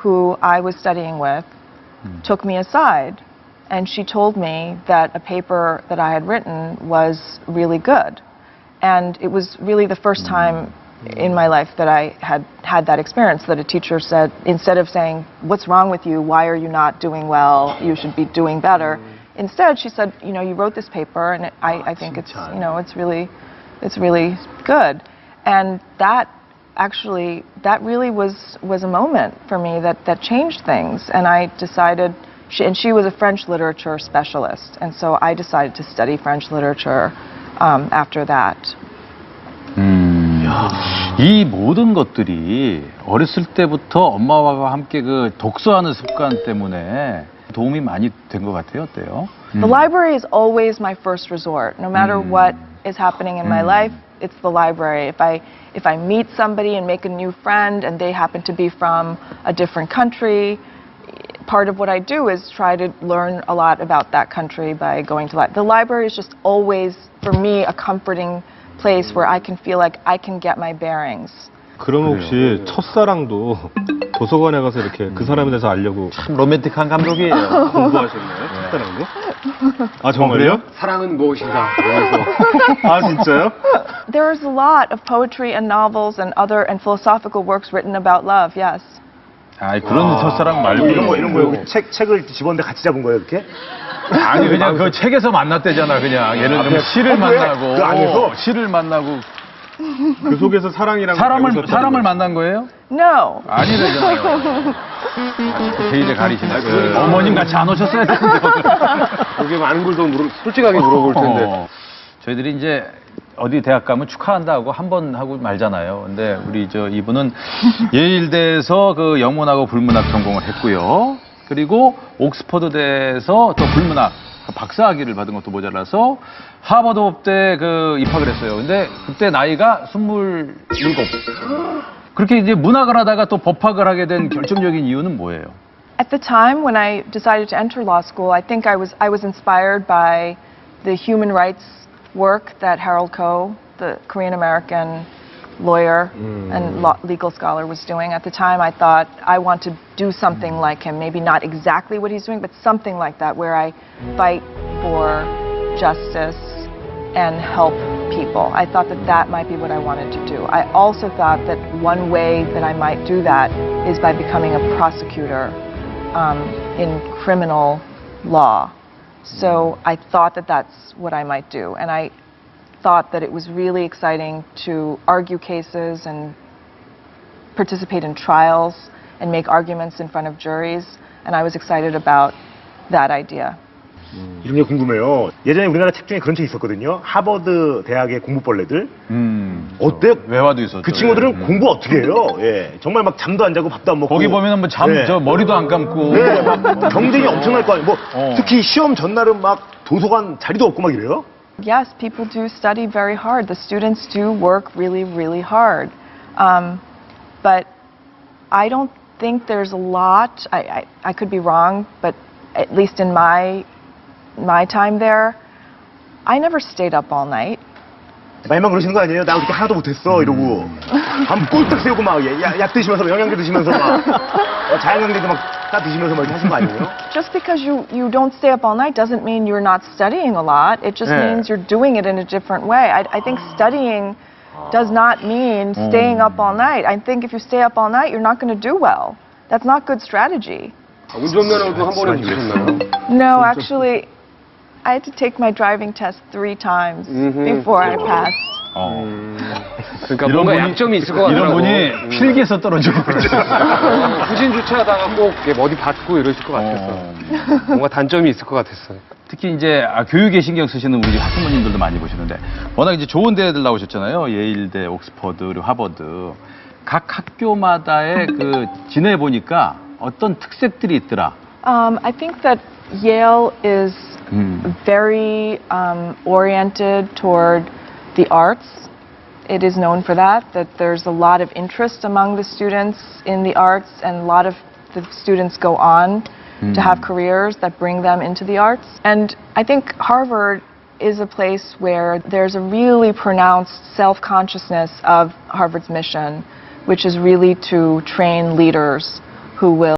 who I was studying with took me aside, and she told me that a paper that I had written was really good. And it was really the first time in my life that I had that experience, that a teacher said, instead of saying, "What's wrong with you? Why are you not doing well? You should be doing better." Instead, she said, "You know, you wrote this paper, and I think it's, you know, it's really good." And that really was a moment for me that changed things. And I decided, she was a French literature specialist, and so I decided to study French literature after that. 이 모든 것들이 어렸을 때부터 엄마와 함께 그 독서하는 습관 때문에 도움이 많이 된 것 같아요. 어때요? The library is always my first resort. No matter what is happening in my life, it's the library. If I meet somebody and make a new friend and they happen to be from a different country, part of what I do is try to learn a lot about that country by going to the library is just always, for me, a comforting place where I can feel like I can get my bearings. 그럼 혹시 첫사랑도 도서관에 가서 이렇게 그 사람에 대해서 알려고 참 로맨틱한 감독이에요. 공부하셨나요? 첫사랑도? 아, 정말요? 사랑은 무엇인가? 이러면서. 아, 진짜요? There's a lot of poetry and novels and philosophical works written about love, yes. 아, 그런 첫사랑 말고 이런 거 책을 집었는데 같이 잡은 거예요, 이렇게? 아니 그냥 그 책에서 만났대잖아. 그냥 예를 들면 시를 만나고 그 안에서? 시를 만나고 그 속에서 사랑이랑 사람을 만난 거예요? No. 아니래잖아요. 데이를 가리시네. 어머님 같이 안 오셨어야 되는데. 거기에 많은 걸 더 솔직하게 물어볼 텐데. 저희들이 이제 어디 대학 가면 축하한다고 한 번 하고 말잖아요. 근데 우리 이분은 예일대에서 그 영문하고 불문학 전공을 했고요. 그리고 옥스퍼드대에서 또 불문학 박사학위를 받은 것도 모자라서 하버드대 입학을 했어요. 근데 그때 나이가 27. 그렇게 이제 문학을 하다가 또 법학을 하게 된 결정적인 이유는 뭐예요? At the time when I decided to enter law school, I think I was inspired by the human rights work that Harold Koh, the Korean American lawyer and legal scholar, was doing. At the time, I thought I want to do something like him, maybe not exactly what he's doing, but something like that, where I fight for justice and help people. I thought that might be what I wanted to do. I also thought that one way that I might do that is by becoming a prosecutor in criminal law. So I thought that that's what I might do. And I thought that it was really exciting to argue cases and participate in trials and make arguments in front of juries. And I was excited about that idea. 이런 게 궁금해요. 예전에 우리나라 책 중에 그런 책 있었거든요. 하버드 대학의 공부벌레들. 어때요? 외화도 있었죠. 그 친구들은 공부 어떻게 해요? 예, 정말 막 잠도 안 자고 밥도 안 먹고. 거기 보면은 뭐 머리도 안 감고. 네, 막 경쟁이 엄청날 거 아니에요. 특히 시험 전날은 막 도서관 자리도 없고 막 이래요. Yes, people do study very hard. The students do work really, really hard. But I don't think there's a lot. I could be wrong, but at least in my time there, I never stayed up all night. 많이만 그러시는 거 아니에요? 나 그렇게 하나도 못했어 이러고 밤 꼴딱 새우고 막 약 드시면서 영양제 드시면서 막 자연강제도 막 다 드시면서 막 이렇게 하신 거 아니에요? Just because you don't stay up all night doesn't mean you're not studying a lot. It just means you're doing it in a different way. I think studying does not mean staying up all night. I think if you stay up all night, you're not going to do well. That's not good strategy. 운전면허도 한 번에 주셨나요? No, actually, I had to take my driving test 3 times before I passed. 그러니까 뭔가 약점이 있을 것 이런 같더라고. 분이 필기에서 떨어지고 그랬어요. 후진 주차하다가 꼭 어디 받고 이러실 것 같았어. 뭔가 단점이 있을 것 같았어요. 특히 이제 교육에 신경 쓰시는 우리 학부모님들도 많이 보시는데 워낙 이제 좋은 대들 나오셨잖아요. 예일대, 옥스퍼드, 그리고 하버드. 각 학교마다의 지내 보니까 어떤 특색들이 있더라. I think that Yale is very oriented toward the arts. It is known for that there's a lot of interest among the students in the arts, and a lot of the students go on to have careers that bring them into the arts. And I think Harvard is a place where there's a really pronounced self-consciousness of Harvard's mission, which is really to train leaders who will